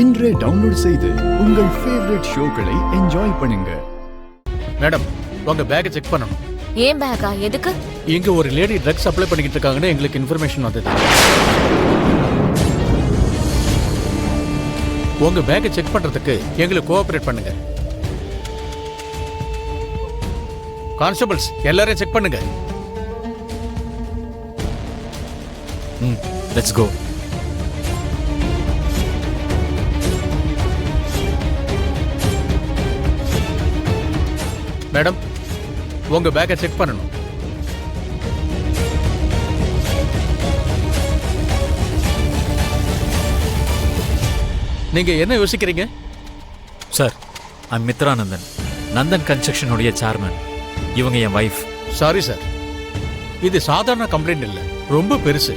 இன்றே டவுன்லோட் செய்து உங்கள் ஃபேவரட் ஷோக்களை என்ஜாய் பண்ணுங்க. மேடம், உங்க பேக்கை செக் பண்ணணும். ஏன் பேக்கா? எதுக்கு? இங்க ஒரு லேடி ட்ரக்ஸ் அப்ளை பண்ணிக்கிட்டு இருக்காங்கன்னு எங்களுக்கு இன்ஃபர்மேஷன் வந்தது. உங்க பேக்கை செக் பண்றதுக்கு எங்களுக்கு கோஆபரேட் பண்ணுங்க. கான்ஸ்டபிள்ஸ் எல்லாரையும் செக் பண்ணுங்க. Let's go. மேடம், உங்க பேக்கை செக் பண்ணணும். நீங்க என்ன யோசிக்கிறீங்க? சார், ஐம் மித்ரானந்தன், நந்தன் கன்ஸ்ட்ரக்ஷனுடைய சேர்மன். இவங்க என் வைஃப். சாரி சார், இது சாதாரண கம்ப்ளைண்ட் இல்ல, ரொம்ப பெருசு.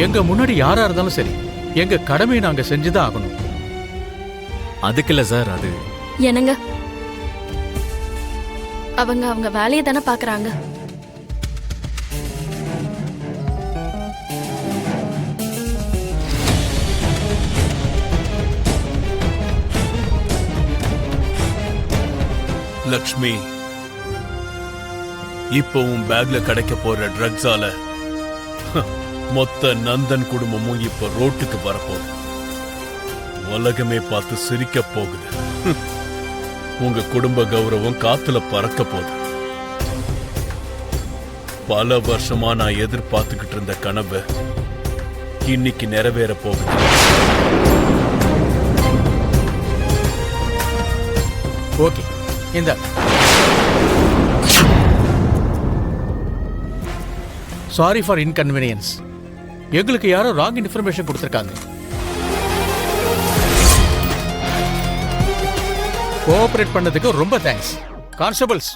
எங்க முன்னாடி யாரா இருந்தாலும் சரி, எங்க கடமையை நாங்க செஞ்சுதான் ஆகணும். அதுக்கு இல்ல சார், அது என்னங்க, அவங்க வேலையை தானே பாக்குறாங்க. லக்ஷ்மி, இப்போ உன் பேக்ல கிடைக்க போற ட்ரக்ஸால மொத்த நந்தன் குடும்பமும் இப்ப ரோட்டுக்கு வரப்போகுது. உலகமே பார்த்து சிரிக்க போகுது. உங்க குடும்ப கௌரவம் காத்துல பறக்க போகுது. பல வருஷமா நான் எதிர்பார்த்துக்கிட்டு இருந்த கனவு இன்னைக்கு நிறைவேற போகுது. ஓகே, இந்த சாரி ஃபார் இன்கன்வீனியன்ஸ். எங்களுக்கு யாரோ ராங் இன்ஃபர்மேஷன் கொடுத்திருக்காங்க. கோஆபரேட் பண்ணதுக்கு ரொம்ப தேங்க்ஸ் கான்ஸ்டபிள்ஸ்.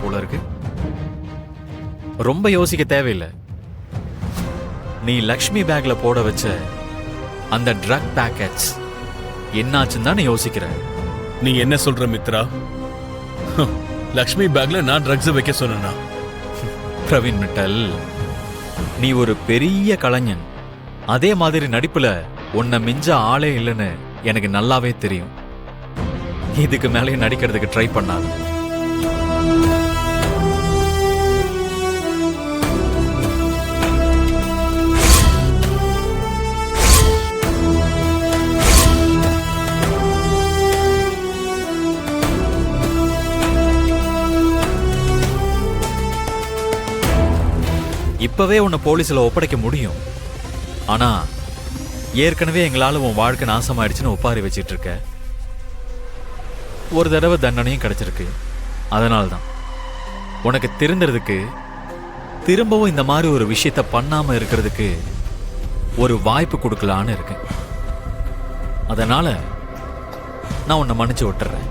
போல இருக்கு. ரொம்ப யோசிக்க தேவையில்லை. நீ லக்ஷ்மி பேக்ல போட வச்ச அந்த ட்ரக் பேக்கெட்ஸ் என்னாச்சுன்னு தான் யோசிக்கிற. நீ என்ன சொல்ற மித்ரா? லக்ஷ்மி பேக்ல நான் ட்ரக்ஸ் வைக்க சொன்னா? பிரவீன் மிட்டல், நீ ஒரு பெரிய கலைஞன். அதே மாதிரி நடிப்புல உன்னை மிஞ்ச ஆளே இல்லைன்னு எனக்கு நல்லாவே தெரியும். இதுக்கு மேலே நடிக்கிறதுக்கு ட்ரை பண்ணாது. இப்பவே உன்னை போலீஸ்ல ஒப்படைக்க முடியும். ஆனா ஏற்கனவே எங்களால உன் வாழ்க்கை நாசமாயிடுச்சுன்னு ஒப்பாரி வச்சிட்டு இருக்க. ஒரு தடவை தண்டனையும் கிடைச்சிருக்கு. அதனால்தான் உனக்கு திருந்துறதுக்கு, திரும்பவும் இந்த மாதிரி ஒரு விஷயத்த பண்ணாம இருக்கிறதுக்கு ஒரு வாய்ப்பு கொடுக்கலான்னு இருக்கேன். அதனால நான் உன்னை மன்னிச்சு விட்டுறேன்.